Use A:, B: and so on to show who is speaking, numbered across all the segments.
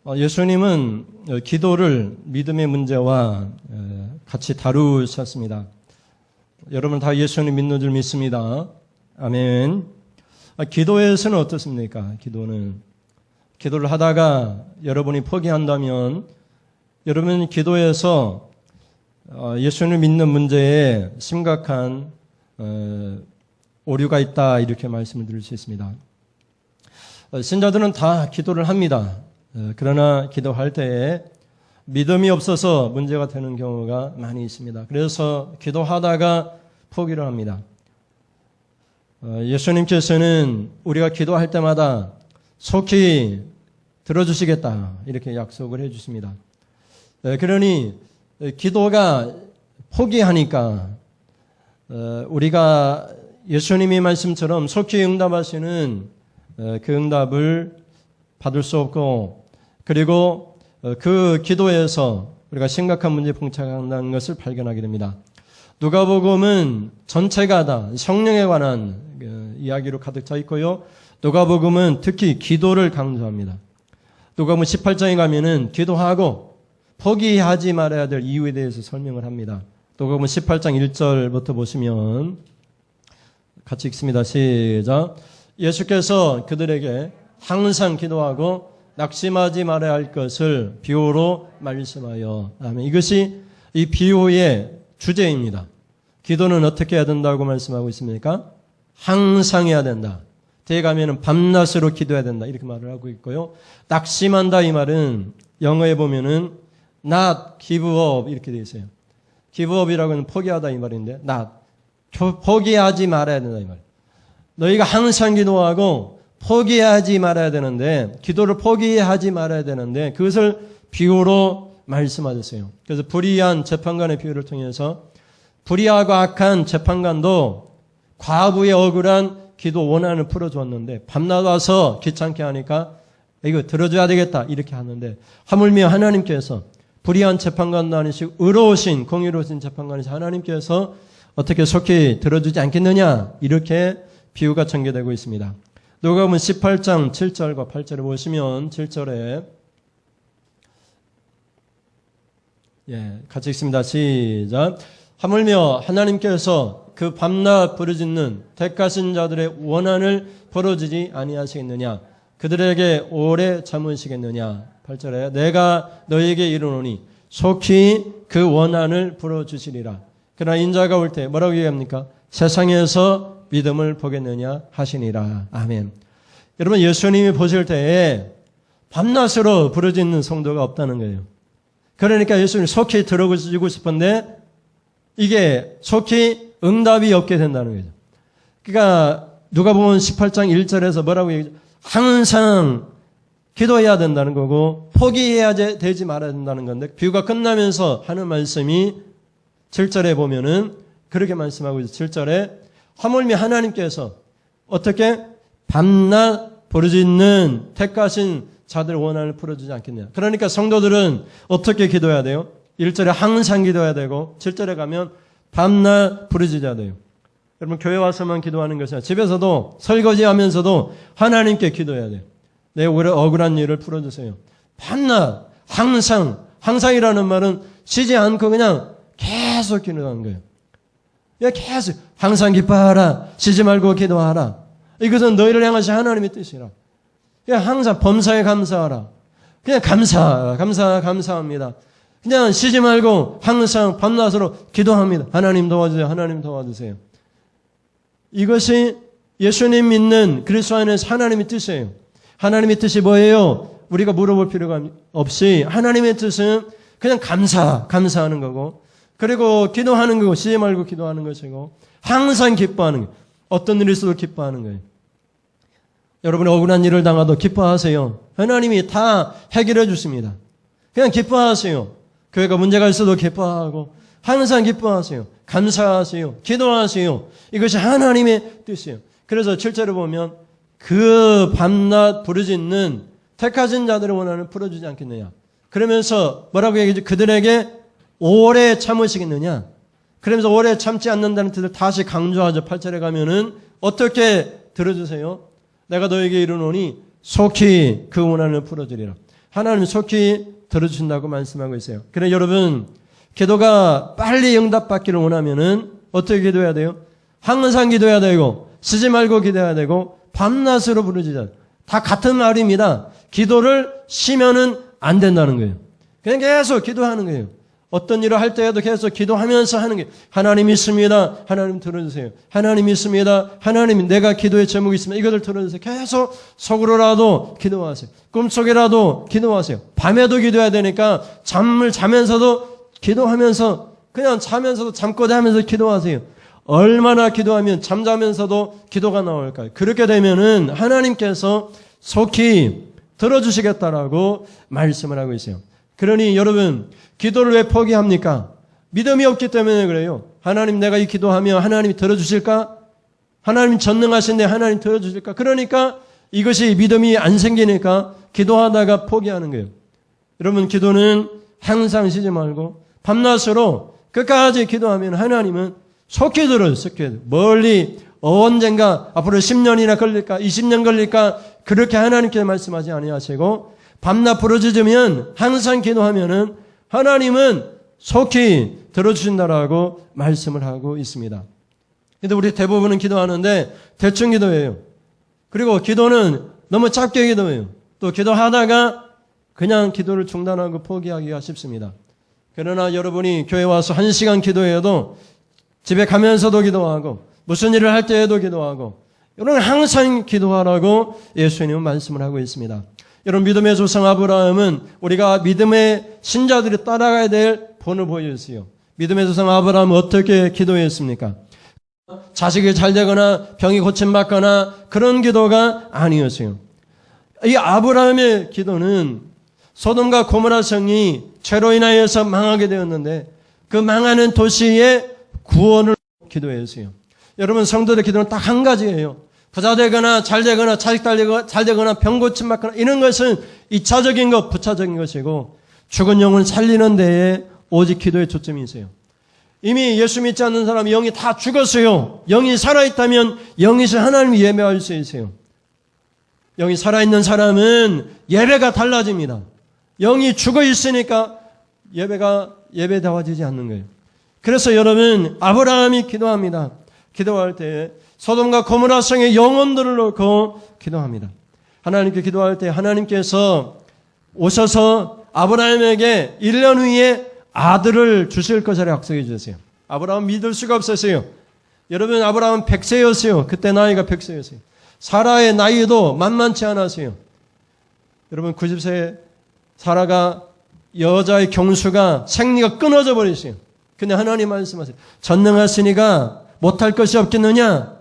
A: 예수님은 기도를 믿음의 문제와 같이 다루셨습니다. 여러분 다 예수님 믿는 줄 믿습니다. 아멘. 기도에서는 어떻습니까? 기도를 하다가 여러분이 포기한다면 여러분 기도에서 예수님을 믿는 문제에 심각한 오류가 있다 이렇게 말씀을 드릴 수 있습니다. 신자들은 다 기도를 합니다. 그러나 기도할 때에 믿음이 없어서 문제가 되는 경우가 많이 있습니다. 그래서 기도하다가 포기를 합니다. 예수님께서는 우리가 기도할 때마다 속히 들어주시겠다 이렇게 약속을 해주십니다. 그러니 기도가 포기하니까 우리가 예수님의 말씀처럼 속히 응답하시는 그 응답을 받을 수 없고 그리고 그 기도에서 우리가 심각한 문제에 봉착한다는 것을 발견하게 됩니다. 누가복음은 전체가 다 성령에 관한 이야기로 가득 차 있고요. 누가복음은 특히 기도를 강조합니다. 누가복음 18장에 가면은 기도하고 포기하지 말아야 될 이유에 대해서 설명을 합니다. 누가복음 18장 1절부터 보시면 같이 읽습니다. 시작. 예수께서 그들에게 항상 기도하고 낙심하지 말아야 할 것을 비유로 말씀하여. 아멘. 이것이 이 비유의 주제입니다. 기도는 어떻게 해야 된다고 말씀하고 있습니까? 항상 해야 된다. 뒤에 가면은 밤낮으로 기도해야 된다. 이렇게 말을 하고 있고요. 낙심한다 이 말은 영어에 보면은 not give up 이렇게 되어 있어요. give up이라고는 포기하다 이 말인데 not. 포기하지 말아야 된다 이 말. 너희가 항상 기도하고 포기하지 말아야 되는데 기도를 포기하지 말아야 되는데 그것을 비유로 말씀하셨어요. 그래서 불의한 재판관의 비유를 통해서 불의하고 악한 재판관도 과부의 억울한 기도 원한을 풀어주었는데 밤낮 와서 귀찮게 하니까 이거 들어줘야 되겠다 이렇게 하는데 하물며 하나님께서 불의한 재판관도 아니시고 의로우신 공의로우신 재판관이신 하나님께서 어떻게 속히 들어주지 않겠느냐 이렇게 비유가 전개되고 있습니다. 누가복음 18장 7절과 8절을 보시면 7절에 같이 읽습니다. 시작. 하물며 하나님께서 그 밤낮 부르짖는 택하신 자들의 원한을 벌어주지 아니하시겠느냐 그들에게 오래 참으시겠느냐 8절에 내가 너희에게 이르노니 속히 그 원한을 불어주시리라. 그러나 인자가 올 때 뭐라고 얘기합니까? 세상에서 믿음을 보겠느냐 하시니라. 아멘. 여러분 예수님이 보실 때에 밤낮으로 부르짖는 성도가 없다는 거예요. 그러니까 예수님이 속히 들어주고 싶은데 이게 속히 응답이 없게 된다는 거죠. 그러니까 누가복음 18장 1절에서 뭐라고 얘기하죠? 항상 기도해야 된다는 거고 포기해야 되지 말아야 된다는 건데 비유가 끝나면서 하는 말씀이 7절에 보면은 그렇게 말씀하고 있어요. 7절에 하물며 하나님께서 어떻게 밤낮 부르짖는 택하신 자들 원한을 풀어주지 않겠냐. 그러니까 성도들은 어떻게 기도해야 돼요? 1절에 항상 기도해야 되고 7절에 가면 밤낮 부르짖어야 돼요. 여러분 교회 와서만 기도하는 것이 아니라 집에서도 설거지하면서도 하나님께 기도해야 돼요. 내 억울한 일을 풀어주세요. 밤낮 항상이라는 말은 쉬지 않고 그냥 계속 기도하는 거예요. 계속 항상 기뻐하라. 쉬지 말고 기도하라. 이것은 너희를 향하신 하나님의 뜻이라. 그냥 항상 범사에 감사하라. 그냥 감사합니다. 그냥 쉬지 말고 항상 밤낮으로 기도합니다. 하나님 도와주세요. 하나님 도와주세요. 이것이 예수님 믿는 그리스도 안에서 하나님의 뜻이에요. 하나님의 뜻이 뭐예요? 우리가 물어볼 필요가 없이 하나님의 뜻은 그냥 감사하는 거고 그리고 기도하는 거고 쉬지 말고 기도하는 것이고 항상 기뻐하는 거예요. 어떤 일이 있어도 기뻐하는 거예요. 여러분이 억울한 일을 당하도 기뻐하세요. 하나님이 다 해결해 주십니다. 그냥 기뻐하세요. 교회가 문제가 있어도 기뻐하고 항상 기뻐하세요. 감사하세요. 기도하세요. 이것이 하나님의 뜻이에요. 그래서 7절을 보면 그 밤낮 부르짖는 택하신 자들의 원한을 풀어주지 않겠느냐. 그러면서 뭐라고 얘기하죠? 그들에게 오래 참으시겠느냐. 그러면서 오래 참지 않는다는 뜻을 다시 강조하죠. 8절에 가면은 어떻게 들어주세요? 내가 너에게 이르노니 속히 그 원한을 풀어주리라. 하나님 속히 들어주신다고 말씀하고 있어요. 그래 여러분, 기도가 빨리 응답받기를 원하면은 어떻게 기도해야 돼요? 항상 기도해야 되고, 쉬지 말고 기도해야 되고, 밤낮으로 부르짖어야 돼요. 다 같은 말입니다. 기도를 쉬면은 안 된다는 거예요. 그냥 계속 기도하는 거예요. 어떤 일을 할 때에도 계속 기도하면서 하는 게, 하나님 있습니다. 하나님 들어주세요. 하나님 있습니다. 하나님, 내가 기도의 제목이 있으면 이것을 들어주세요. 계속 속으로라도 기도하세요. 꿈속에라도 기도하세요. 밤에도 기도해야 되니까 잠을 자면서도 기도하면서, 그냥 자면서도 잠꼬대 하면서 기도하세요. 얼마나 기도하면 잠자면서도 기도가 나올까요? 그렇게 되면은 하나님께서 속히 들어주시겠다라고 말씀을 하고 있어요. 그러니 여러분, 기도를 왜 포기합니까? 믿음이 없기 때문에 그래요. 하나님, 내가 이 기도하면 하나님이 들어주실까? 하나님 전능하신데 하나님 들어주실까? 그러니까 이것이 믿음이 안 생기니까 기도하다가 포기하는 거예요. 여러분, 기도는 항상 쉬지 말고 밤낮으로 끝까지 기도하면 하나님은 속히 들어요. 속히. 멀리 언젠가 앞으로 10년이나 걸릴까 20년 걸릴까 그렇게 하나님께서 말씀하지 아니하시고 밤낮 부르짖으면 항상 기도하면은 하나님은 속히 들어주신다라고 말씀을 하고 있습니다. 근데 우리 대부분은 기도하는데 대충 기도해요. 그리고 기도는 너무 짧게 기도해요. 또 기도하다가 그냥 기도를 중단하고 포기하기가 쉽습니다. 그러나 여러분이 교회 와서 1시간 기도해도 집에 가면서도 기도하고 무슨 일을 할 때에도 기도하고 여러분 항상 기도하라고 예수님은 말씀을 하고 있습니다. 여러분 믿음의 조상 아브라함은 우리가 믿음의 신자들이 따라가야 될 본을 보여주세요. 믿음의 조상 아브라함은 어떻게 기도했습니까? 자식이 잘 되거나 병이 고침받거나 그런 기도가 아니었어요. 이 아브라함의 기도는 소돔과 고모라 성이 죄로 인하여서 망하게 되었는데 그 망하는 도시의 구원을 기도했어요. 여러분 성도들의 기도는 딱 한 가지예요. 부자 되거나 잘 되거나 자식 잘 되거나 병 고침 받거나 이런 것은 2차적인 것, 부차적인 것이고 죽은 영을 살리는 데에 오직 기도에 초점이 있어요. 이미 예수 믿지 않는 사람이 영이 다 죽었어요. 영이 살아있다면 영이신 하나님이 예배할 수 있어요. 영이 살아있는 사람은 예배가 달라집니다. 영이 죽어 있으니까 예배다워지지 않는 거예요. 그래서 여러분 아브라함이 기도합니다. 기도할 때 소돔과 고모라 성의 영혼들을 놓고 기도합니다. 하나님께 기도할 때 하나님께서 오셔서 아브라함에게 1년 후에 아들을 주실 것을 약속해 주셨어요. 아브라함은 믿을 수가 없었어요. 여러분 아브라함은 100세였어요. 그때 나이가 100세였어요. 사라의 나이도 만만치 않았어요. 여러분 90세 사라가 여자의 경수가 생리가 끊어져 버렸어요. 근데 하나님 말씀하세요. 전능하시니가 못할 것이 없겠느냐?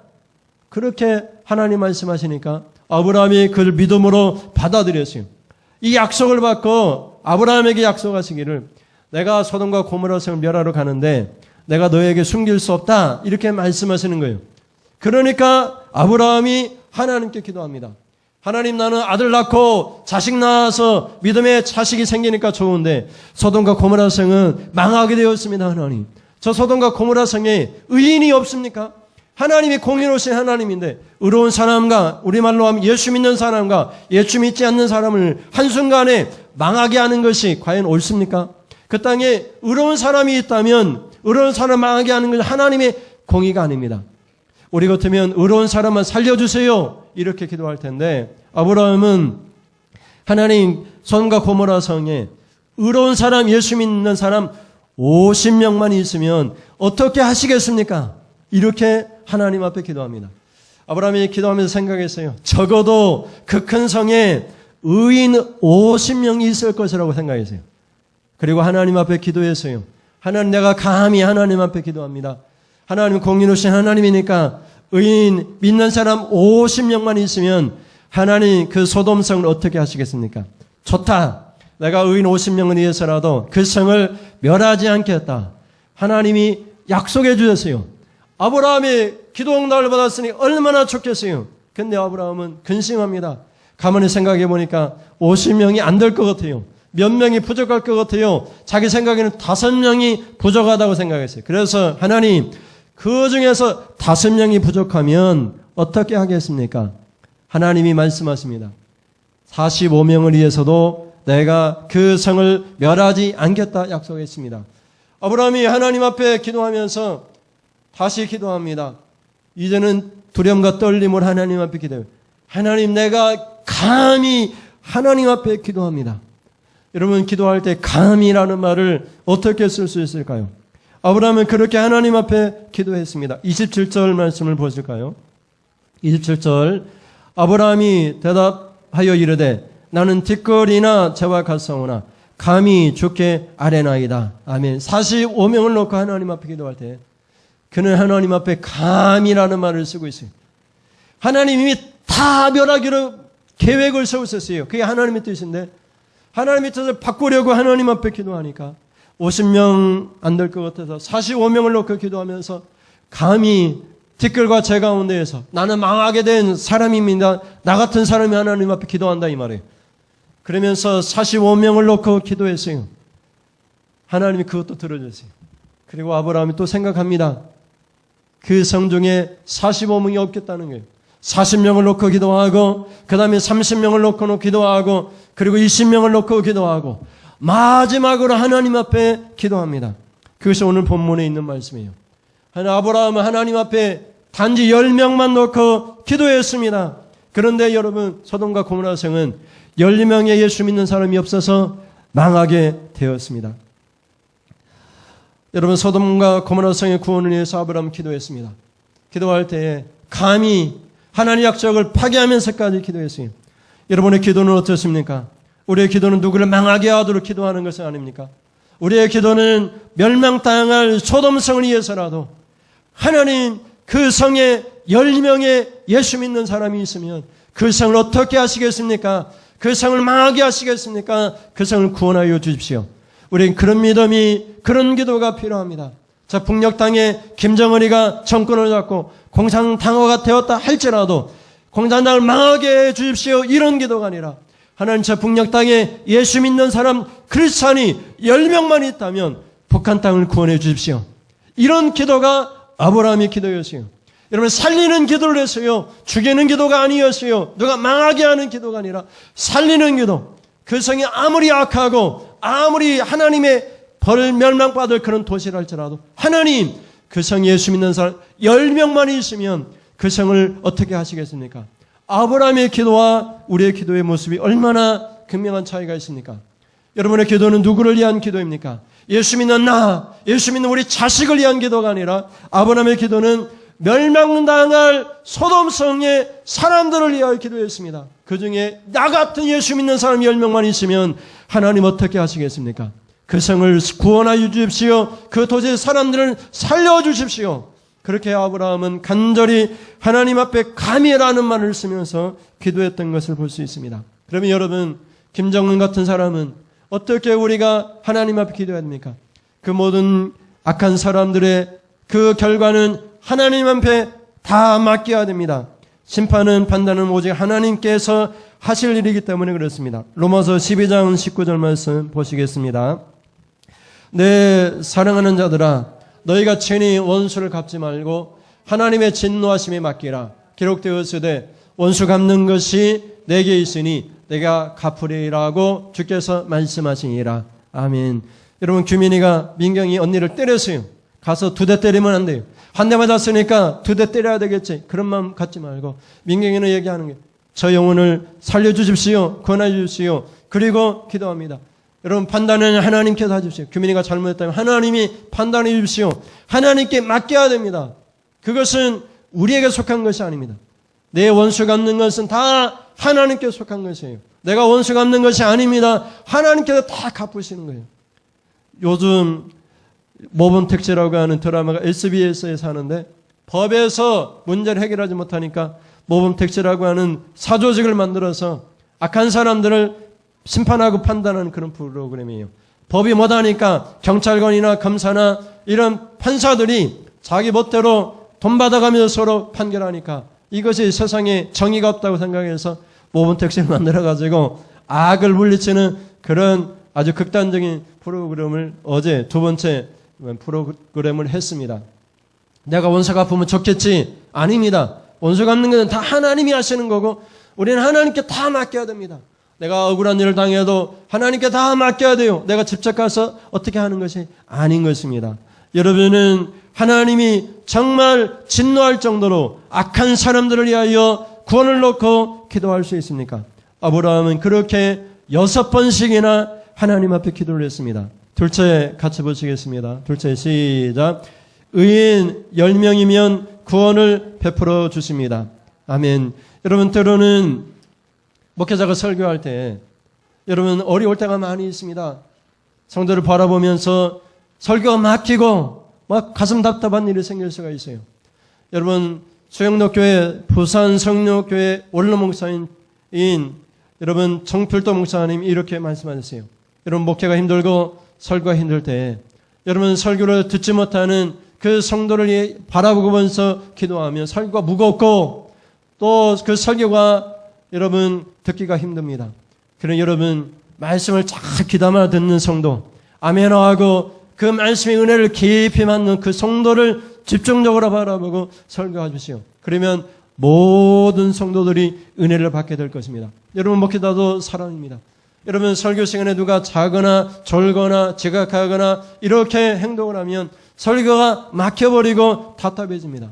A: 그렇게 하나님 말씀하시니까 아브라함이 그를 믿음으로 받아들였어요. 이 약속을 받고 아브라함에게 약속하시기를 내가 소돔과 고모라 성을 멸하러 가는데 내가 너에게 숨길 수 없다. 이렇게 말씀하시는 거예요. 그러니까 아브라함이 하나님께 기도합니다. 하나님 나는 아들 낳고 자식 낳아서 믿음의 자식이 생기니까 좋은데 소돔과 고모라 성은 망하게 되었습니다. 하나님. 저 소돔과 고모라 성에 의인이 없습니까? 하나님이 공의로우신 하나님인데 의로운 사람과 우리말로 하면 예수 믿는 사람과 예수 믿지 않는 사람을 한순간에 망하게 하는 것이 과연 옳습니까? 그 땅에 의로운 사람이 있다면 의로운 사람 망하게 하는 것은 하나님의 공의가 아닙니다. 우리 같으면 의로운 사람만 살려주세요 이렇게 기도할 텐데 아브라함은 하나님 소돔과 고모라 성에 의로운 사람 예수 믿는 사람 50명만 있으면 어떻게 하시겠습니까? 이렇게 하나님 앞에 기도합니다. 아브라함이 기도하면서 생각했어요. 적어도 그 큰 성에 의인 50명이 있을 것이라고 생각했어요. 그리고 하나님 앞에 기도했어요. 하나님 내가 감히 하나님 앞에 기도합니다. 하나님 공의로우신 하나님이니까 의인 믿는 사람 50명만 있으면 하나님 그 소돔성을 어떻게 하시겠습니까? 좋다. 내가 의인 50명을 위해서라도 그 성을 멸하지 않겠다. 하나님이 약속해 주셨어요. 아브라함이 기도 응답을 받았으니 얼마나 좋겠어요. 근데 아브라함은 근심합니다. 가만히 생각해 보니까 50명이 안 될 것 같아요. 몇 명이 부족할 것 같아요. 자기 생각에는 5명이 부족하다고 생각했어요. 그래서 하나님 그 중에서 5명이 부족하면 어떻게 하겠습니까? 하나님이 말씀하십니다. 45명을 위해서도 내가 그 성을 멸하지 않겠다 약속했습니다. 아브라함이 하나님 앞에 기도하면서 다시 기도합니다. 이제는 두려움과 떨림을 하나님 앞에 기도해요. 하나님, 내가 감히 하나님 앞에 기도합니다. 여러분, 기도할 때 감히라는 말을 어떻게 쓸 수 있을까요? 아브라함은 그렇게 하나님 앞에 기도했습니다. 27절 말씀을 보실까요? 27절, 아브라함이 대답하여 이르되 나는 티끌이나 재와 같사오나 감히 주께 아뢰나이다. 아멘. 45명을 놓고 하나님 앞에 기도할 때 그는 하나님 앞에 감히라는 말을 쓰고 있어요. 하나님이 다 멸하기로 계획을 세우셨어요. 그게 하나님의 뜻인데 하나님의 뜻을 바꾸려고 하나님 앞에 기도하니까 50명 안 될 것 같아서 45명을 놓고 기도하면서 감히 티끌과 재 가운데에서 나는 망하게 된 사람입니다. 나 같은 사람이 하나님 앞에 기도한다 이 말이에요. 그러면서 45명을 놓고 기도했어요. 하나님이 그것도 들어줬어요. 그리고 아브라함이 또 생각합니다. 그 성 중에 45명이 없겠다는 거예요. 40명을 놓고 기도하고 그 다음에 30명을 놓고 기도하고 그리고 20명을 놓고 기도하고 마지막으로 하나님 앞에 기도합니다. 그것이 오늘 본문에 있는 말씀이에요. 아브라함은 하나님 앞에 단지 10명만 놓고 기도했습니다. 그런데 여러분, 소돔과 고모라 성은 12명의 예수 믿는 사람이 없어서 망하게 되었습니다. 여러분, 소돔과 고모라 성의 구원을 위해서 아브라함은 기도했습니다. 기도할 때에 감히 하나님의 약속을 파괴하면서까지 기도했어요. 여러분의 기도는 어떻습니까? 우리의 기도는 누구를 망하게 하도록 기도하는 것은 아닙니까? 우리의 기도는 멸망당할 소돔성을 위해서라도 하나님, 그 성에 10명의 예수 믿는 사람이 있으면 그 성을 어떻게 하시겠습니까? 그 성을 망하게 하시겠습니까? 그 성을 구원하여 주십시오. 우리는 그런 믿음이, 그런 기도가 필요합니다. 자, 북녘 땅에 김정은이가 정권을 잡고 공산당화가 되었다 할지라도 공산당을 망하게 해 주십시오. 이런 기도가 아니라 하나님, 저 북녘 땅에 예수 믿는 사람 크리스찬이 10명만 있다면 북한 땅을 구원해 주십시오. 이런 기도가 아브라함의 기도였어요. 여러분, 살리는 기도를 했어요. 죽이는 기도가 아니었어요. 누가 망하게 하는 기도가 아니라 살리는 기도. 그 성이 아무리 악하고 아무리 하나님의 벌 멸망받을 그런 도시를 할지라도 하나님, 그 성 예수 믿는 사람 10명만 있으면 그 성을 어떻게 하시겠습니까? 아브라함의 기도와 우리의 기도의 모습이 얼마나 극명한 차이가 있습니까? 여러분의 기도는 누구를 위한 기도입니까? 예수 믿는 나, 예수 믿는 우리 자식을 위한 기도가 아니라 아브라함의 기도는 멸망당할 소돔성의 사람들을 위하여 기도했습니다. 그 중에 나 같은 예수 믿는 사람 10명만 있으면 하나님 어떻게 하시겠습니까? 그 성을 구원하여 주십시오. 그 도시의 사람들을 살려주십시오. 그렇게 아브라함은 간절히 하나님 앞에 감히라는 말을 쓰면서 기도했던 것을 볼 수 있습니다. 그러면 여러분, 김정은 같은 사람은 어떻게 우리가 하나님 앞에 기도해야 됩니까? 그 모든 악한 사람들의 그 결과는 하나님 앞에 다 맡겨야 됩니다. 심판은 판단은 오직 하나님께서 하실 일이기 때문에 그렇습니다. 로마서 12장 19절 말씀 보시겠습니다. 내 사랑하는 자들아, 너희가 친히 원수를 갚지 말고 하나님의 진노하심에 맡기라. 기록되었으되 원수 갚는 것이 내게 있으니 내가 갚으리라고 주께서 말씀하시니라. 아멘. 여러분, 규민이가 민경이 언니를 때렸어요. 가서 2대 때리면 안 돼요. 한 대 맞았으니까 2대 때려야 되겠지. 그런 마음 갖지 말고 민경이는 얘기하는 게 저 영혼을 살려주십시오. 권해 주십시오. 그리고 기도합니다. 여러분, 판단은 하나님께서 하십시오. 규민이가 잘못했다면 하나님이 판단해 주십시오. 하나님께 맡겨야 됩니다. 그것은 우리에게 속한 것이 아닙니다. 내 원수 갚는 것은 다 하나님께 속한 것이에요. 내가 원수 갚는 것이 아닙니다. 하나님께서 다 갚으시는 거예요. 요즘 모범택시라고 하는 드라마가 SBS에서 하는데 법에서 문제를 해결하지 못하니까 모범택시라고 하는 사조직을 만들어서 악한 사람들을 심판하고 판단하는 그런 프로그램이에요. 법이 못하니까 경찰관이나 검사나 이런 판사들이 자기 멋대로 돈 받아가면서 서로 판결하니까 이것이 세상에 정의가 없다고 생각해서 모범택시를 만들어가지고 악을 물리치는 그런 아주 극단적인 프로그램을 어제 2번째 프로그램을 했습니다. 내가 원수 갚으면 좋겠지? 아닙니다. 원수 갚는 것은 다 하나님이 하시는 거고 우리는 하나님께 다 맡겨야 됩니다. 내가 억울한 일을 당해도 하나님께 다 맡겨야 돼요. 내가 직접 가서 어떻게 하는 것이 아닌 것입니다. 여러분은 하나님이 정말 진노할 정도로 악한 사람들을 위하여 구원을 놓고 기도할 수 있습니까? 아브라함은 그렇게 6번씩이나 하나님 앞에 기도를 했습니다. 둘째 같이 보시겠습니다. 둘째 시작. 의인 10명이면 구원을 베풀어 주십니다. 아멘. 여러분 때로는 목회자가 설교할 때 여러분 어려울 때가 많이 있습니다. 성도를 바라보면서 설교가 막히고 막 가슴 답답한 일이 생길 수가 있어요. 여러분 수영록교회 부산 성령교회 원로 목사인 여러분 정필도 목사님 이렇게 말씀하셨어요. 여러분 목회가 힘들고 설교가 힘들 때 여러분 설교를 듣지 못하는 그 성도를 바라보면서 기도하면 설교가 무겁고 또 그 설교가 여러분 듣기가 힘듭니다. 그러나 여러분 말씀을 잘 귀담아 듣는 성도 아멘하고 그 말씀의 은혜를 깊이 받는 그 성도를 집중적으로 바라보고 설교하십시오. 그러면 모든 성도들이 은혜를 받게 될 것입니다. 여러분 목회자도 사람입니다. 여러분 설교 시간에 누가 자거나 졸거나 지각하거나 이렇게 행동을 하면 설교가 막혀버리고 답답해집니다.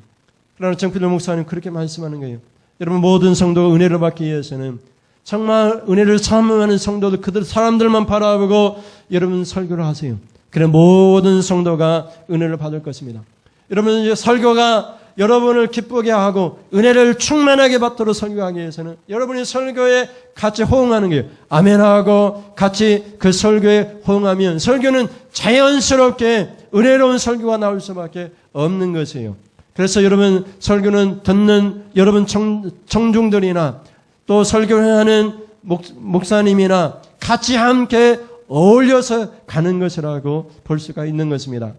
A: 그러나 정필도 목사님 그렇게 말씀하는 거예요. 여러분 모든 성도가 은혜를 받기 위해서는 정말 은혜를 사모하는 성도들 그들 사람들만 바라보고 여러분 설교를 하세요. 그래 모든 성도가 은혜를 받을 것입니다. 여러분 이제 설교가 여러분을 기쁘게 하고 은혜를 충만하게 받도록 설교하기 위해서는 여러분이 설교에 같이 호응하는 거예요. 아멘하고 같이 그 설교에 호응하면 설교는 자연스럽게 은혜로운 설교가 나올 수밖에 없는 것이에요. 그래서 여러분 설교는 듣는 여러분 청중들이나 또 설교를 하는 목사님이나 같이 함께 어울려서 가는 것이라고 볼 수가 있는 것입니다.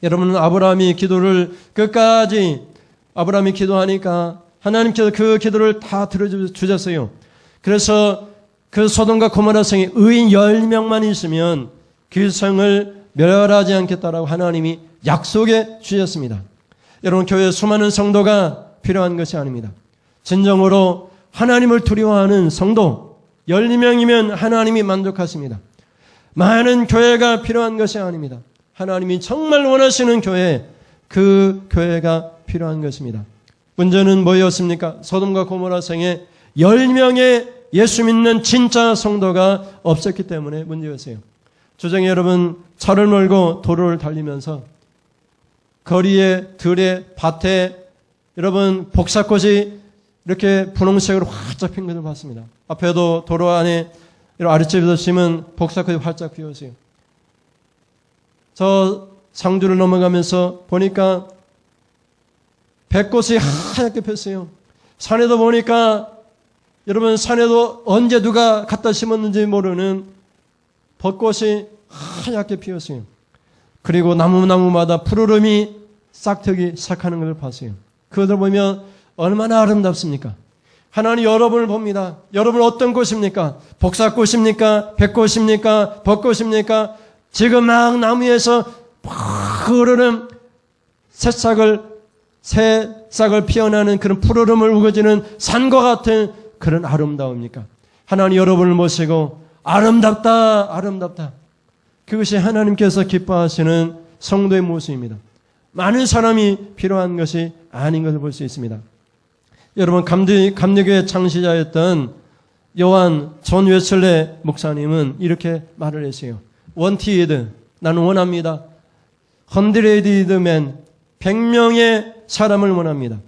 A: 여러분은 아브라함이 기도를 끝까지 아브라함이 기도하니까 하나님께서 그 기도를 다 들어주셨어요. 그래서 그 소돔과 고모라 성에 의인 10명만 있으면 그 성을 멸하지 않겠다라고 하나님이 약속해 주셨습니다. 여러분 교회에 수많은 성도가 필요한 것이 아닙니다. 진정으로 하나님을 두려워하는 성도 12명이면 하나님이 만족하십니다. 많은 교회가 필요한 것이 아닙니다. 하나님이 정말 원하시는 교회, 그 교회가 필요한 것입니다. 문제는 뭐였습니까? 소돔과 고모라 성에 10명의 예수 믿는 진짜 성도가 없었기 때문에 문제였어요. 주정에 여러분 차를 몰고 도로를 달리면서 거리에, 들에, 밭에 여러분 복사꽃이 이렇게 분홍색으로 활짝 핀 것을 봤습니다. 앞에도 도로 안에 아랫집에서 심은 복사꽃이 활짝 피었어요. 저 상주를 넘어가면서 보니까 백꽃이 하얗게 폈어요. 산에도 보니까 여러분 산에도 언제 누가 갖다 심었는지 모르는 벚꽃이 하얗게 피었어요. 그리고 나무마다 푸르름이 싹트기 시작하는 걸 봤어요. 그것을 보면 얼마나 아름답습니까? 하나님 여러분을 봅니다. 여러분 어떤 꽃입니까? 복사꽃입니까? 백꽃입니까? 벚꽃입니까? 지금 막 나무에서 푸르름 새싹을 피어나는 그런 푸르름을 우거지는 산과 같은 그런 아름다움입니까? 하나님 여러분을 모시고 아름답다 아름답다. 그것이 하나님께서 기뻐하시는 성도의 모습입니다. 많은 사람이 필요한 것이 아닌 것을 볼 수 있습니다. 여러분 감리교회 창시자였던 요한 존 웨슬레 목사님은 이렇게 말을 했어요. 원티드 나는 원합니다. 100 men 100명의 사람을 원합니다.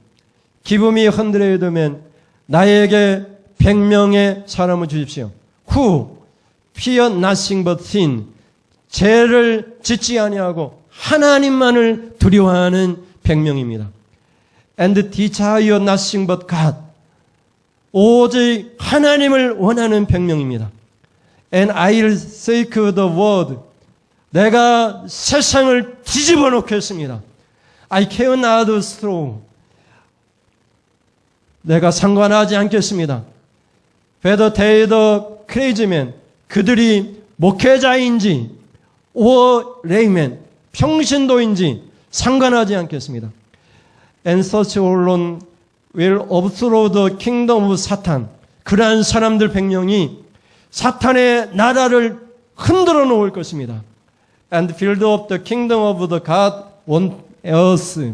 A: Give me 100 men 나에게 100명의 사람을 주십시오. Who fear nothing but sin 죄를 짓지 아니하고 하나님만을 두려워하는 100명입니다. And desire nothing but God 오직 하나님을 원하는 100명입니다. And I'll shake the world 내가 세상을 뒤집어 놓겠습니다. I care not straw 내가 상관하지 않겠습니다. Whether they the crazy man 그들이 목회자인지 or layman 평신도인지 상관하지 않겠습니다. And such alone will overthrow the kingdom of Satan 그러한 사람들 100명이 사탄의 나라를 흔들어 놓을 것입니다. And build up the kingdom of the God on earth.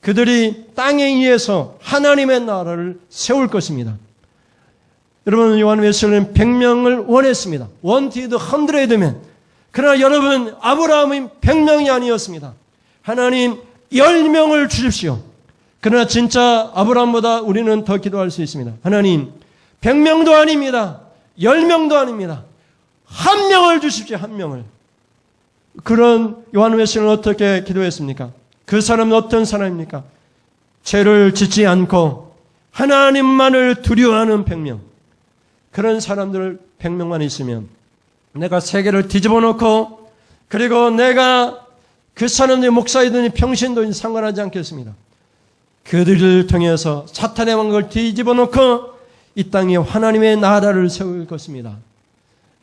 A: 그들이 땅에 의해서 하나님의 나라를 세울 것입니다. 여러분, 요한 웨슬리는 100명을 원했습니다. wanted 100men. 그러나 여러분, 아브라함은 100명이 아니었습니다. 하나님 10명을 주십시오. 그러나 진짜 아브라함보다 우리는 더 기도할 수 있습니다. 하나님 100명도 아닙니다. 10명도 아닙니다. 1명을 주십시오. 1명을. 그런 요한 웨슬리는 어떻게 기도했습니까? 그 사람은 어떤 사람입니까? 죄를 짓지 않고 하나님만을 두려워하는 100명. 그런 사람들 100명만 있으면 내가 세계를 뒤집어 놓고, 그리고 내가 그 사람들이 목사이든지 평신도든지 상관하지 않겠습니다. 그들을 통해서 사탄의 왕국을 뒤집어 놓고 이 땅에 하나님의 나라를 세울 것입니다.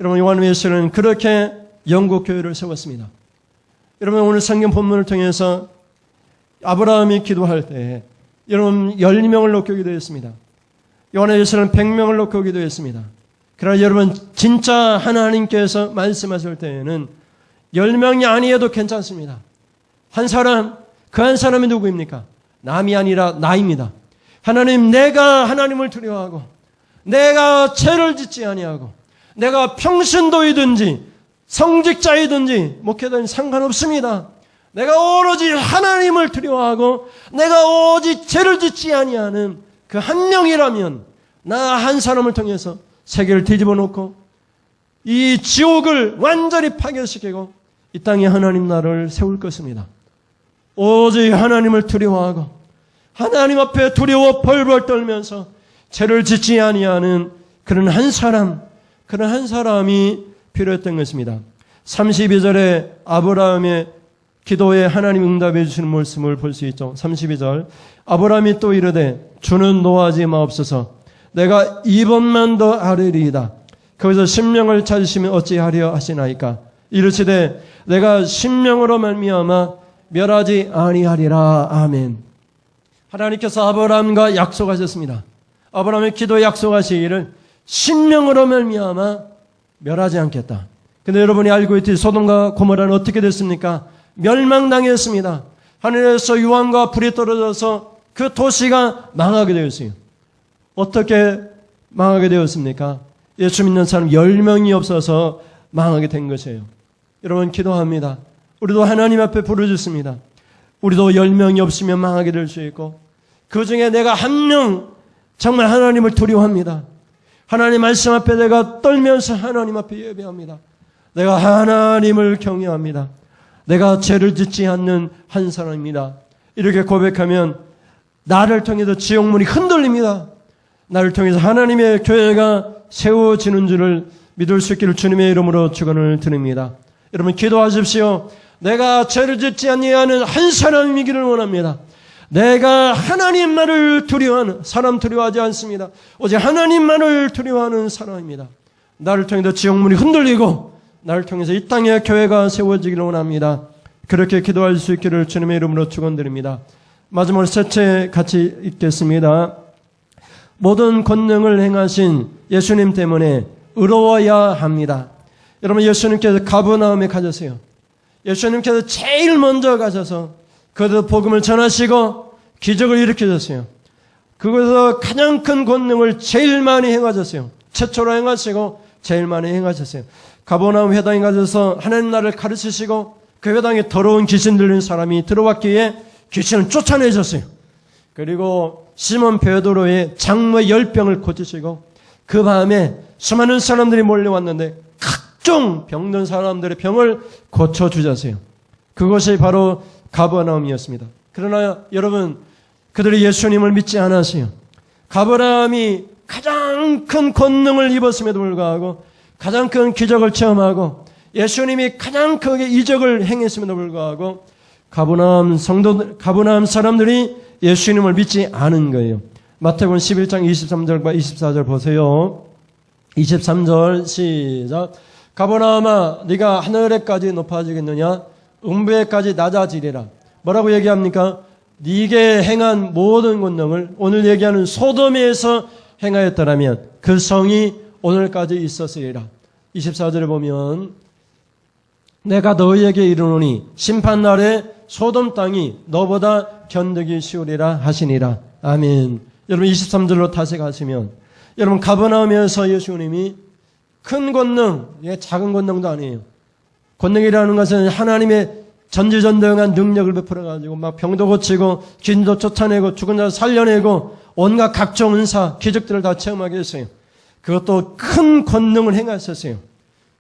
A: 여러분, 요한 웨슬리는 그렇게 영국 교회를 세웠습니다. 여러분, 오늘 성경 본문을 통해서 아브라함이 기도할 때 여러분 10명을 놓고 기도했습니다. 요한 웨슬리는 100명을 놓고 기도했습니다. 그러나 여러분, 진짜 하나님께서 말씀하실 때에는 10명이 아니어도 괜찮습니다. 한 사람, 그 한 사람이 누구입니까? 남이 아니라 나입니다. 하나님, 내가 하나님을 두려워하고 내가 죄를 짓지 아니하고 내가 평신도이든지 성직자이든지 목회자든 상관없습니다. 내가 오로지 하나님을 두려워하고 내가 오직 죄를 짓지 아니하는 그 한 명이라면 나 한 사람을 통해서 세계를 뒤집어 놓고 이 지옥을 완전히 파괴시키고 이 땅에 하나님 나라를 세울 것입니다. 오직 하나님을 두려워하고 하나님 앞에 두려워 벌벌 떨면서 죄를 짓지 아니하는 그런 한 사람이 필요했던 것입니다. 32절에 아브라함의 기도에 하나님 응답해 주시는 말씀을 볼 수 있죠. 32절, 아브라함이 또 이르되 주는 노하지 마옵소서. 내가 2번만 더 아뢰리이다. 거기서 10명을 찾으시면 어찌하려 하시나이까. 이르시되 내가 10명으로 말미암아 멸하지 아니하리라. 아멘. 하나님께서 아브라함과 약속하셨습니다. 아브라함의 기도에 약속하시기를 10명으로 말미암아 멸하지 않겠다. 근데 여러분이 알고 있듯이 소돔과 고모라는 어떻게 됐습니까? 멸망당했습니다. 하늘에서 유황과 불이 떨어져서 그 도시가 망하게 되었어요. 어떻게 망하게 되었습니까? 예수 믿는 사람 10명이 없어서 망하게 된 것이에요. 여러분, 기도합니다. 우리도 하나님 앞에 부르짖습니다. 우리도 10명이 없으면 망하게 될 수 있고, 그 중에 내가 1명 정말 하나님을 두려워합니다. 하나님 말씀 앞에 내가 떨면서 하나님 앞에 예배합니다. 내가 하나님을 경외합니다. 내가 죄를 짓지 않는 한 사람입니다. 이렇게 고백하면 나를 통해서 지옥문이 흔들립니다. 나를 통해서 하나님의 교회가 세워지는 줄을 믿을 수 있기를 주님의 이름으로 축원을 드립니다. 여러분, 기도하십시오. 내가 죄를 짓지 아니하는 한 사람이기를 원합니다. 내가 하나님만을 두려워하는 사람, 두려워하지 않습니다. 오직 하나님만을 두려워하는 사람입니다. 나를 통해서 지옥문이 흔들리고 나를 통해서 이 땅에 교회가 세워지기를 원합니다. 그렇게 기도할 수 있기를 주님의 이름으로 축원드립니다. 마지막으로 셋째 같이 읽겠습니다. 모든 권능을 행하신 예수님 때문에 의로워야 합니다. 여러분, 예수님께서 가버나움에 가셨어요. 예수님께서 제일 먼저 가셔서 그들 복음을 전하시고 기적을 일으키셨어요. 그것에서 가장 큰 권능을 제일 많이 행하셨어요. 최초로 행하시고 제일 많이 행하셨어요. 가버나움 회당에 가셔서 하나님 나라를 가르치시고 그 회당에 더러운 귀신 들린 사람이 들어왔기에 귀신을 쫓아내셨어요. 그리고 시몬 베드로의 장모 10병을 고치시고 그 밤에 수많은 사람들이 몰려왔는데 각종 병든 사람들의 병을 고쳐주셨어요. 그것이 바로 가버나움이었습니다. 그러나 여러분, 그들이 예수님을 믿지 않았어요. 가버나움이 가장 큰 권능을 입었음에도 불구하고 가장 큰 기적을 체험하고 예수님이 가장 크게 이적을 행했음에도 불구하고 가버나움 사람들이 예수님을 믿지 않은 거예요. 마태복음 11장 23절과 24절 보세요. 23절 시작. 가버나움아, 네가 하늘에까지 높아지겠느냐? 음부에까지 낮아지리라. 뭐라고 얘기합니까? 네게 행한 모든 권능을 오늘 얘기하는 소돔에서 행하였더라면 그 성이 오늘까지 있었으리라. 24절에 보면 내가 너희에게 이르노니 심판날에 소돔 땅이 너보다 견디기 쉬우리라 하시니라. 아멘. 여러분 23절로 다시 가시면 여러분 가버나움에서 예수님이 큰 권능, 작은 권능도 아니에요. 권능이라는 것은 하나님의 전지전능한 능력을 베풀어가지고 막 병도 고치고 귀신도 쫓아내고 죽은 자 살려내고 온갖 각종 은사, 기적들을 다 체험하게 했어요. 그것도 큰 권능을 행하셨어요.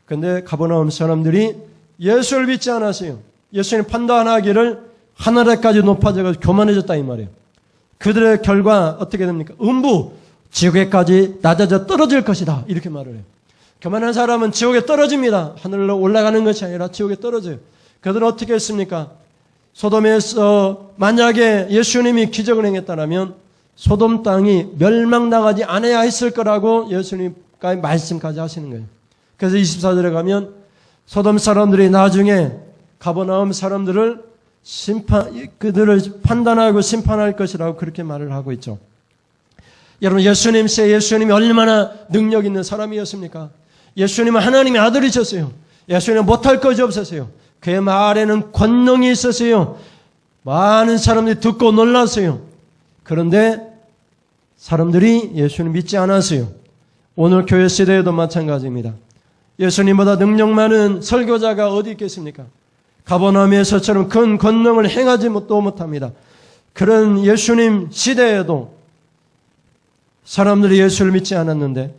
A: 그런데 가버나움 사람들이 예수를 믿지 않았어요. 예수님 판단하기를 하늘에까지 높아져서 교만해졌다 이 말이에요. 그들의 결과 어떻게 됩니까? 음부, 지옥에까지 낮아져 떨어질 것이다 이렇게 말을 해요. 교만한 사람은 지옥에 떨어집니다. 하늘로 올라가는 것이 아니라 지옥에 떨어져요. 그들은 어떻게 했습니까? 소돔에서 만약에 예수님이 기적을 행했다면 소돔 땅이 멸망당하지 않아야 했을 거라고 예수님과 말씀까지 하시는 거예요. 그래서 24절에 가면 소돔 사람들이 나중에 가버나움 사람들을 그들을 판단하고 심판할 것이라고 그렇게 말을 하고 있죠. 여러분 예수님이 얼마나 능력 있는 사람이었습니까? 예수님은 하나님의 아들이셨어요. 예수님은 못할 것이 없었어요. 그의 말에는 권능이 있었어요. 많은 사람들이 듣고 놀랐어요. 그런데 사람들이 예수님 믿지 않았어요. 오늘 교회 시대에도 마찬가지입니다. 예수님보다 능력 많은 설교자가 어디 있겠습니까? 가버나움에서처럼 큰 권능을 행하지 못합니다. 그런 예수님 시대에도 사람들이 예수를 믿지 않았는데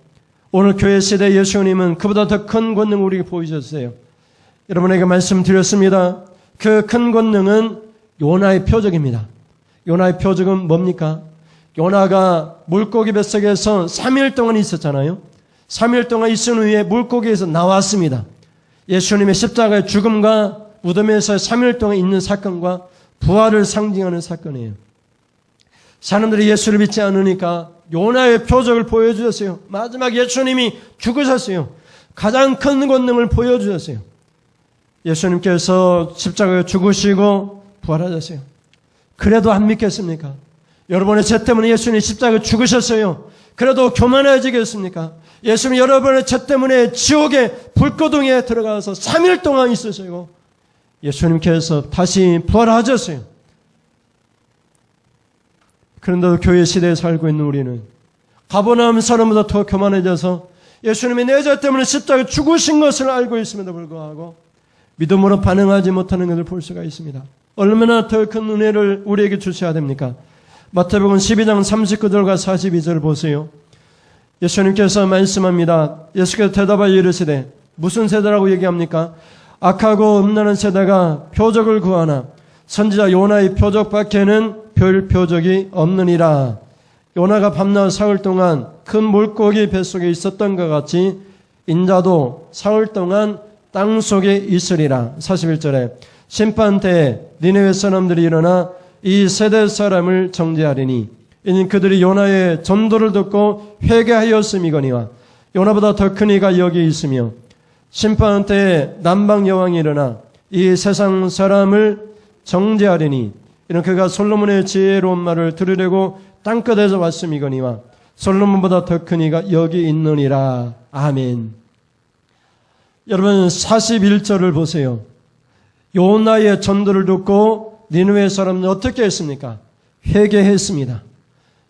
A: 오늘 교회 시대 예수님은 그보다 더 큰 권능을 우리에게 보여주셨어요. 여러분에게 말씀드렸습니다. 그 큰 권능은 요나의 표적입니다. 요나의 표적은 뭡니까? 요나가 물고기 뱃속에서 3일 동안 있었잖아요. 3일 동안 있은 후에 물고기에서 나왔습니다. 예수님의 십자가의 죽음과 무덤에서 3일 동안 있는 사건과 부활을 상징하는 사건이에요. 사람들이 예수를 믿지 않으니까 요나의 표적을 보여주셨어요. 마지막 예수님이 죽으셨어요. 가장 큰 권능을 보여주셨어요. 예수님께서 십자가에 죽으시고 부활하셨어요. 그래도 안 믿겠습니까? 여러분의 죄 때문에 예수님이 십자가에 죽으셨어요. 그래도 교만해지겠습니까? 예수님 여러분의 죄 때문에 지옥의 불구덩이에 들어가서 3일 동안 있으시고 예수님께서 다시 부활하셨어요. 그런데도 교회 시대에 살고 있는 우리는 가버나움 사람보다 더 교만해져서 예수님이 내 죄 때문에 십자가에 죽으신 것을 알고 있음에도 불구하고 믿음으로 반응하지 못하는 것을 볼 수가 있습니다. 얼마나 더 큰 은혜를 우리에게 주셔야 됩니까? 마태복음 12장 39절과 42절을 보세요. 예수님께서 말씀합니다. 예수께서 대답하여 이르시되 무슨 세대라고 얘기합니까? 악하고 음란한 세대가 표적을 구하나 선지자 요나의 표적밖에는 별 표적이 없느니라. 요나가 밤낮 사흘 동안 큰 물고기 뱃속에 있었던 것 같이 인자도 사흘 동안 땅속에 있으리라. 41절에 심판 때에 니느웨 사람들이 일어나 이 세대 사람을 정죄하리니 이는 그들이 요나의 전도를 듣고 회개하였음이거니와 요나보다 더 큰 이가 여기 있으며 심판 때에 남방 여왕이 일어나 이 세상 사람을 정죄하리니 이는 그가 솔로몬의 지혜로운 말을 들으려고 땅끝에서 왔음이거니와 솔로몬보다 더 큰 이가 여기 있느니라. 아멘. 여러분 41절을 보세요. 요나의 전도를 듣고 니느웨 사람은 어떻게 했습니까? 회개했습니다.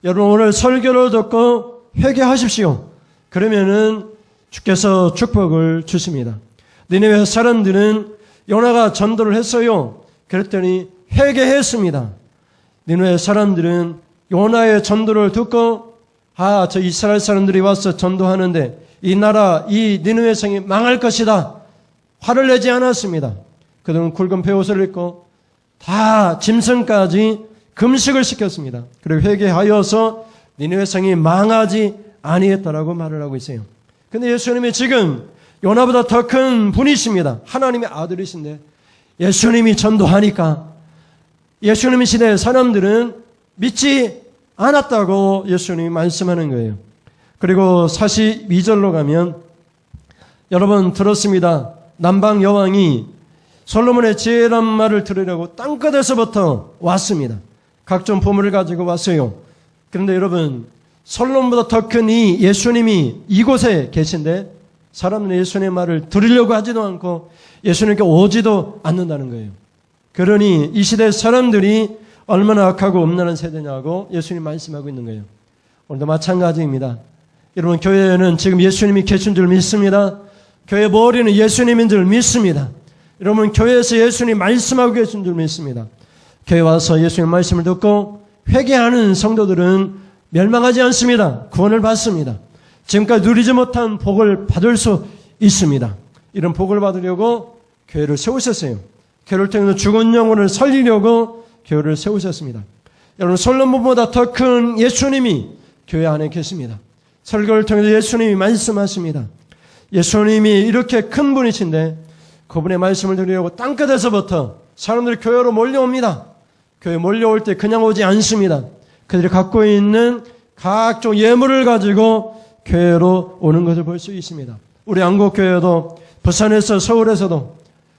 A: 여러분 오늘 설교를 듣고 회개하십시오. 그러면은 주께서 축복을 주십니다. 니느웨 사람들은 요나가 전도를 했어요. 그랬더니 회개했습니다. 니느웨 사람들은 요나의 전도를 듣고 저 이스라엘 사람들이 와서 전도하는데 이 나라, 이 니느웨 성이 망할 것이다. 화를 내지 않았습니다. 그들은 굵은 베옷을 입고 다 짐승까지 금식을 시켰습니다. 그리고 회개하여서 니느웨 성이 망하지 아니했다라고 말을 하고 있어요. 근데 예수님이 지금 요나보다 더 큰 분이십니다. 하나님의 아들이신데 예수님이 전도하니까 예수님 시대의 사람들은 믿지 않았다고 예수님이 말씀하는 거예요. 그리고 42절로 가면 여러분 들었습니다. 남방 여왕이 솔로몬의 지혜란 말을 들으려고 땅끝에서부터 왔습니다. 각종 보물을 가지고 왔어요. 그런데 여러분 솔로몬보다 더 큰 이 예수님이 이곳에 계신데 사람들은 예수님의 말을 들으려고 하지도 않고 예수님께 오지도 않는다는 거예요. 그러니 이 시대 사람들이 얼마나 악하고 음란한 세대냐고 예수님 말씀하고 있는 거예요. 오늘도 마찬가지입니다. 여러분, 교회에는 지금 예수님이 계신 줄 믿습니다. 교회 머리는 예수님인 줄 믿습니다. 여러분, 교회에서 예수님이 말씀하고 계신 줄 믿습니다. 교회 와서 예수님 말씀을 듣고 회개하는 성도들은 멸망하지 않습니다. 구원을 받습니다. 지금까지 누리지 못한 복을 받을 수 있습니다. 이런 복을 받으려고 교회를 세우셨어요. 교회를 통해서 죽은 영혼을 살리려고 교회를 세우셨습니다. 여러분, 솔로몬보다 더 큰 예수님이 교회 안에 계십니다. 설교를 통해서 예수님이 말씀하십니다. 예수님이 이렇게 큰 분이신데 그분의 말씀을 들으려고 땅끝에서부터 사람들이 교회로 몰려옵니다. 교회 몰려올 때 그냥 오지 않습니다. 그들이 갖고 있는 각종 예물을 가지고 교회로 오는 것을 볼 수 있습니다. 우리 안국교회도 부산에서 서울에서도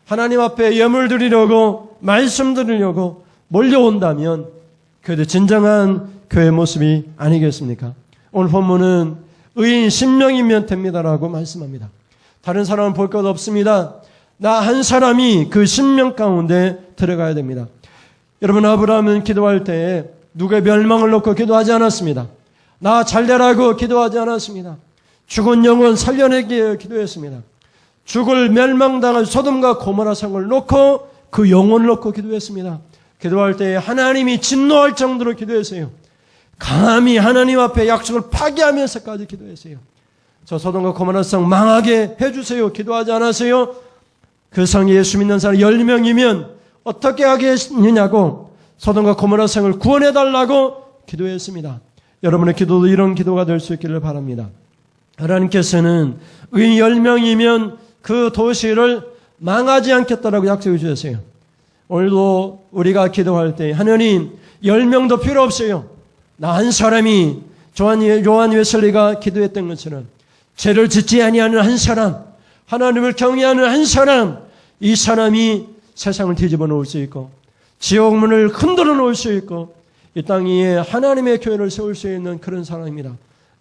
A: 하나님 앞에 예물 드리려고 말씀 드리려고 몰려온다면 그들 진정한 교회 모습이 아니겠습니까? 오늘 본문은 의인 10명이면 됩니다라고 말씀합니다. 다른 사람은 볼 것 없습니다. 나 한 사람이 그 10명 가운데 들어가야 됩니다. 여러분, 아브라함은 기도할 때 누구의 멸망을 놓고 기도하지 않았습니다. 나 잘되라고 기도하지 않았습니다. 죽은 영혼 살려내기에 기도했습니다. 죽을 멸망당할 소돔과 고모라 성을 놓고 그 영혼을 놓고 기도했습니다. 기도할 때 하나님이 진노할 정도로 기도했어요. 감히 하나님 앞에 약속을 파기하면서까지 기도했어요. 저 소돔과 고모라 성 망하게 해주세요. 기도하지 않았어요? 그 성에 예수 믿는 사람 10명이면 어떻게 하겠느냐고 소돔과 고모라 성을 구원해달라고 기도했습니다. 여러분의 기도도 이런 기도가 될 수 있기를 바랍니다. 하나님께서는 의인 10명이면 그 도시를 망하지 않겠다라고 약속해 주셨어요. 오늘도 우리가 기도할 때 하나님 10명도 필요 없어요. 나 한 사람이 요한 웨슬리가 기도했던 것처럼 죄를 짓지 아니하는 한 사람, 하나님을 경외하는 한 사람, 이 사람이 세상을 뒤집어 놓을 수 있고 지옥문을 흔들어 놓을 수 있고 이 땅 위에 하나님의 교회를 세울 수 있는 그런 사람입니다.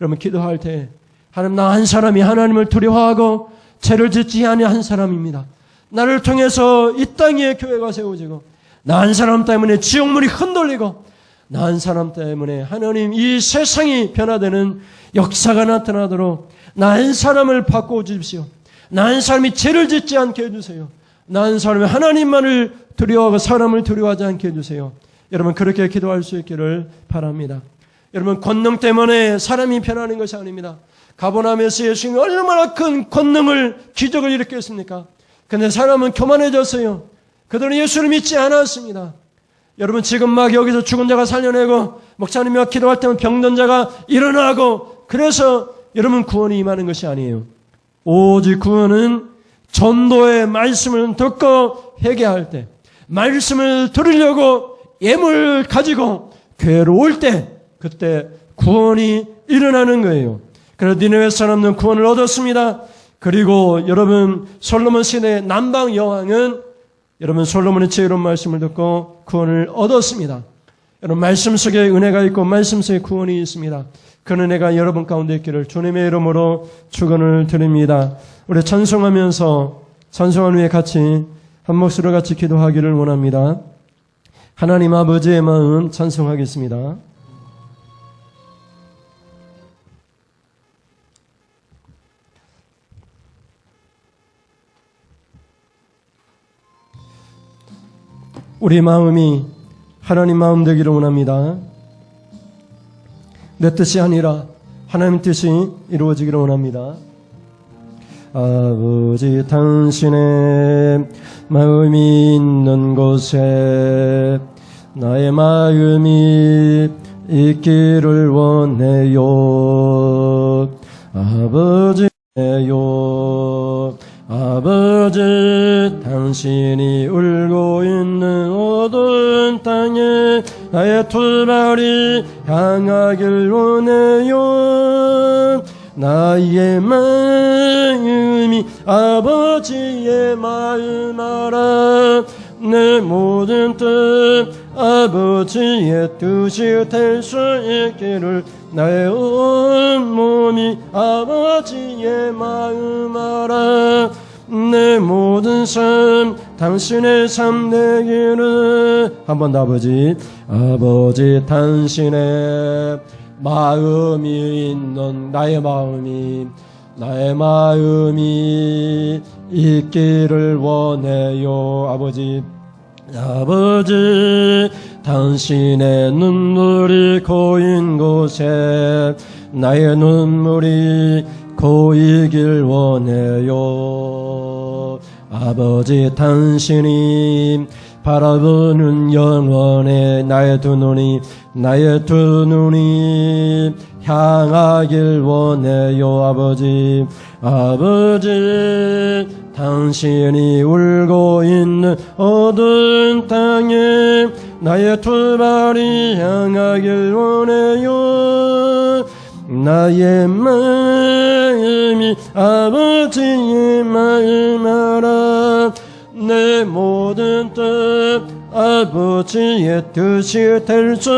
A: 여러분, 기도할 때 하나님, 나 한 사람이 하나님을 두려워하고 죄를 짓지 아니하는 한 사람입니다. 나를 통해서 이 땅 위에 교회가 세워지고 나 한 사람 때문에 지옥문이 흔들리고 나 한 사람 때문에 하나님 이 세상이 변화되는 역사가 나타나도록 나 한 사람을 바꿔 주십시오. 나 한 사람이 죄를 짓지 않게 해주세요. 나 한 사람이 하나님만을 두려워하고 사람을 두려워하지 않게 해주세요. 여러분, 그렇게 기도할 수 있기를 바랍니다. 여러분, 권능 때문에 사람이 변하는 것이 아닙니다. 가버나움에서 예수님이 얼마나 큰 권능을, 기적을 일으켰습니까? 근데 사람은 교만해졌어요. 그들은 예수를 믿지 않았습니다. 여러분, 지금 막 여기서 죽은 자가 살려내고 목사님이 기도할 때면 병든 자가 일어나고 그래서 여러분 구원이 임하는 것이 아니에요. 오직 구원은 전도의 말씀을 듣고 회개할 때, 말씀을 들으려고 예물 가지고 교회로 올 때, 그때 구원이 일어나는 거예요. 그래서 니느웨 사람들은 구원을 얻었습니다. 그리고 여러분, 솔로몬 시대의 남방 여왕은 여러분 솔로몬의 지혜로운 말씀을 듣고 구원을 얻었습니다. 여러분, 말씀 속에 은혜가 있고 말씀 속에 구원이 있습니다. 그 은혜가 여러분 가운데 있기를 주님의 이름으로 축원을 드립니다. 우리 찬송하면서 찬송한 후에 같이 한 목소리로 같이 기도하기를 원합니다. 하나님 아버지의 마음 찬송하겠습니다. 우리 마음이 하나님 마음 되기를 원합니다. 내 뜻이 아니라 하나님 뜻이 이루어지기를 원합니다. 아버지, 당신의 마음이 있는 곳에 나의 마음이 있기를 원해요. 아버지요, 아버지, 당신이 울고 있는 어두운 땅에 나의 두 발이 향하길 원해요. 나의 마음이 아버지의 마음 알아. 내 모든 뜻 아버지의 뜻이 될 수 있기를 나의 온몸이 아버지의 마음 알아 내 모든 삶 당신의 삶 되기를 한번 아버지 당신의 마음이 있는 나의 마음이 있기를 원해요. 아버지 당신의 눈물이 고인 곳에 나의 눈물이 고이길 원해요. 아버지 당신이 바라보는 영원에 나의 두 눈이 향하길 원해요. 아버지 당신이 울고 있는 어두운 땅에 나의 두 발이 향하길 원해요. 나의 마음이 아버지의 마음 알아 내 모든 뜻 아버지의 뜻이 될 수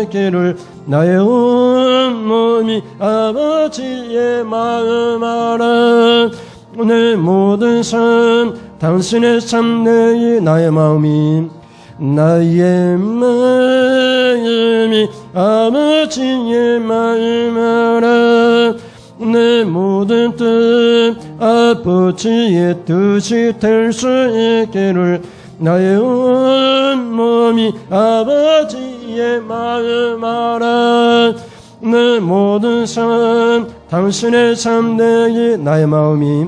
A: 있기를 나의 온몸이 아버지의 마음 알아 내 모든 삶 당신의 삶 내이 나의 마음이 아버지의 마음 알아 내 모든 뜻 아버지의 뜻이 될 수 있기를 나의 온몸이 아버지의 마음 알아 내 모든 삶 당신의 삶 내이 나의 마음이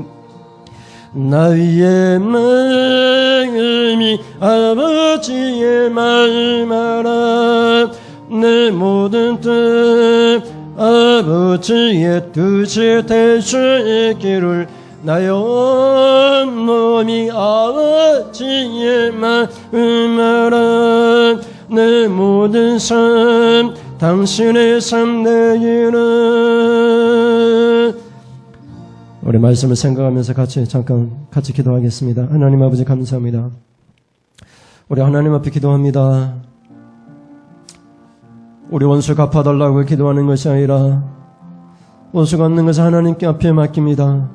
A: 아버지의 마음 알아 내 모든 뜻 아버지의 뜻이 될 수 있기를 나의 온몸이 아버지의 마음 알아 내 모든 삶 당신의 삶 되기를 우리 말씀을 생각하면서 같이 기도하겠습니다. 하나님 아버지 감사합니다. 우리 하나님 앞에 기도합니다. 우리 원수 갚아달라고 기도하는 것이 아니라 원수 갚는 것을 하나님께 앞에 맡깁니다.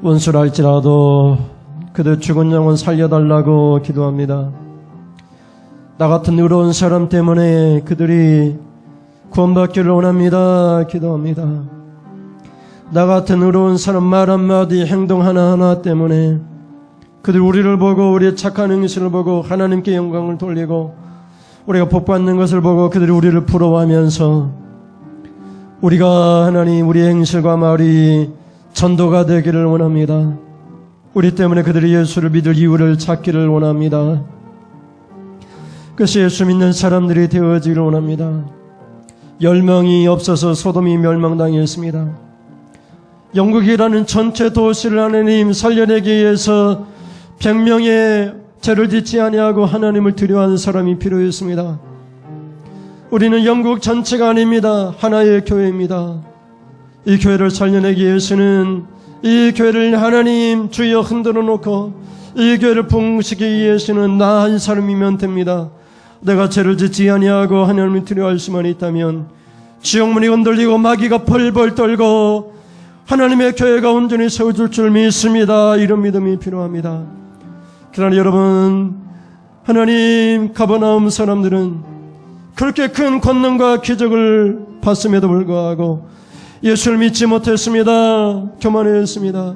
A: 원수라 할지라도 그들 죽은 영혼 살려달라고 기도합니다. 나 같은 의로운 사람 때문에 그들이 구원받기를 원합니다. 기도합니다. 나 같은 의로운 사람 말 한마디 행동 하나하나 때문에 그들 우리를 보고 우리의 착한 행실을 보고 하나님께 영광을 돌리고 우리가 복받는 것을 보고 그들이 우리를 부러워하면서 우리가 하나님 우리의 행실과 말이 전도가 되기를 원합니다. 우리 때문에 그들이 예수를 믿을 이유를 찾기를 원합니다. 그것이 예수 믿는 사람들이 되어지기를 원합니다. 10명이 없어서 소돔이 멸망당했습니다. 영국이라는 전체 도시를 하나님 살려내기 위해서 100명의 죄를 짓지 아니하고 하나님을 두려워하는 사람이 필요했습니다. 우리는 영국 전체가 아닙니다. 하나의 교회입니다. 이 교회를 살려내기 위해서는 이 교회를 하나님 주여 흔들어 놓고 이 교회를 부흥시키기 위해서는 나 한 사람이면 됩니다. 내가 죄를 짓지 아니하고 하나님을 두려워할 수만 있다면 지옥문이 흔들리고 마귀가 벌벌 떨고 하나님의 교회가 온전히 세워질 줄 믿습니다. 이런 믿음이 필요합니다. 그러나 여러분, 하나님 가버나움 사람들은 그렇게 큰 권능과 기적을 봤음에도 불구하고 예수를 믿지 못했습니다. 교만했습니다.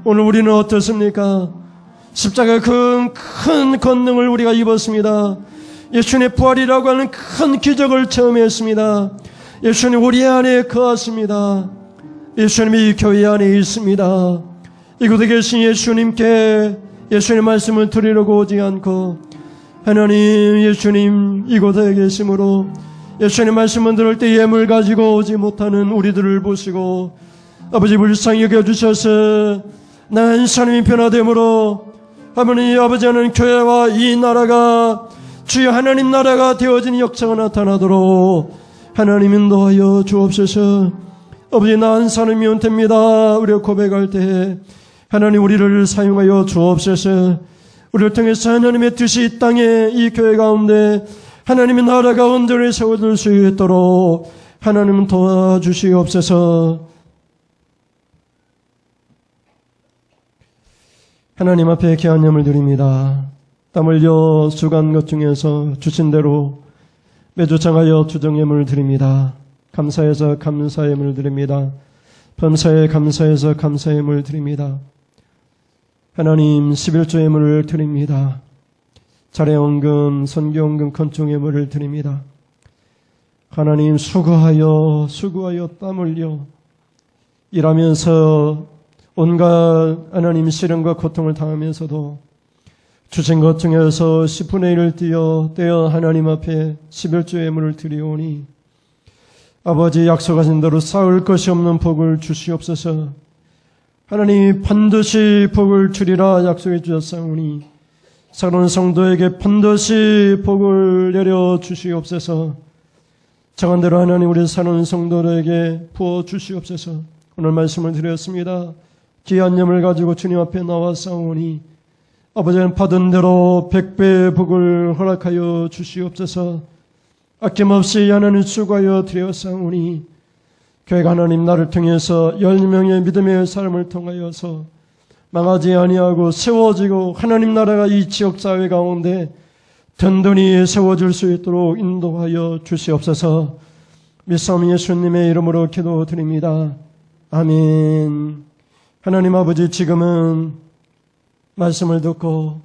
A: 오늘 우리는 어떻습니까? 십자가의 큰 권능을 우리가 입었습니다. 예수님의 부활이라고 하는 큰 기적을 체험했습니다. 예수님 우리 안에 거하십니다. 예수님이 이 교회 안에 있습니다. 이곳에 계신 예수님께 예수님의 말씀을 드리려고 오지 않고 하나님 예수님 이곳에 계심으로 예수님의 말씀을 들을 때 예물 가지고 오지 못하는 우리들을 보시고 아버지 불쌍히 여겨주셔서 나 한 사람이 변화됨으로 하나님 아버지 하는 교회와 이 나라가 주여 하나님 나라가 되어진 역사가 나타나도록 하나님 인도하여 주옵소서. 아버지 나 한 사람이면 됩니다. 우리가 고백할 때 하나님 우리를 사용하여 주옵소서. 우리를 통해서 하나님의 뜻이 이 땅에 이 교회 가운데 하나님의 나라가 온전히 세워질 수 있도록 하나님은 도와주시옵소서. 하나님 앞에 귀한 예물 드립니다. 땀 흘려 수고한 것 중에서 주신 대로 매주 정하여 주정 예물을 드립니다. 감사해서 감사 예물을 드립니다. 범사에 감사해서 감사 예물을 드립니다. 하나님 11조 예물을 드립니다. 자례원금, 선교원금, 건축 예물을 드립니다. 하나님 수고하여 땀 흘려 일하면서 온갖 하나님 시련과 고통을 당하면서도 주신 것 중에서 10분의 1을 떼어 하나님 앞에 11조 예물을 드리오니 아버지 약속하신 대로 쌓을 것이 없는 복을 주시옵소서. 하나님 반드시 복을 주리라 약속해 주셨사오니 사랑하는 성도에게 반드시 복을 내려 주시옵소서. 정한 대로 하나님 우리 사랑하는 성도들에게 부어 주시옵소서. 오늘 말씀을 드렸습니다. 귀한 예물 가지고 주님 앞에 나왔사오니 아버지는 받은 대로 100배의 복을 허락하여 주시옵소서. 아낌없이 하나님 수고하여 드렸사오니 교회가 하나님 나를 통해서 10명의 믿음의 사람을 통하여서 망하지 아니하고 세워지고 하나님 나라가 이 지역사회 가운데 든든히 세워질 수 있도록 인도하여 주시옵소서. 믿사오니 예수님의 이름으로 기도드립니다. 아멘. 하나님 아버지, 지금은 말씀을 듣고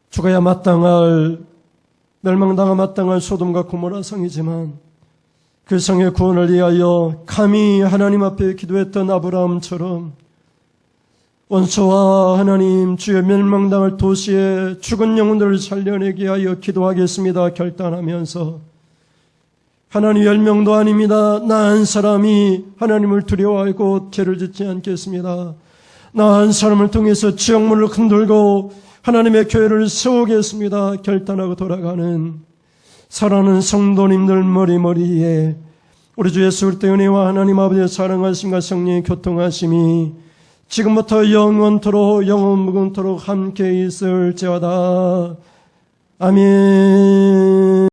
A: 죽어야 마땅할, 멸망당하 마땅할 소돔과 고모라 성이지만 그 성의 구원을 위하여 감히 하나님 앞에 기도했던 아브라함처럼 원수와 하나님 주의 멸망당할 도시에 죽은 영혼들을 살려내게 하여 기도하겠습니다 결단하면서 하나님 10명도 아닙니다. 나 한 사람이 하나님을 두려워하고 죄를 짓지 않겠습니다. 나 한 사람을 통해서 지역문을 흔들고 하나님의 교회를 세우겠습니다 결단하고 돌아가는 사랑하는 성도님들 머리머리에 우리 주 예수 그리스도의 은혜와 하나님 아버지의 사랑하심과 성령의 교통하심이 지금부터 영원토록 영원무궁토록 함께 있을지어다. 아멘.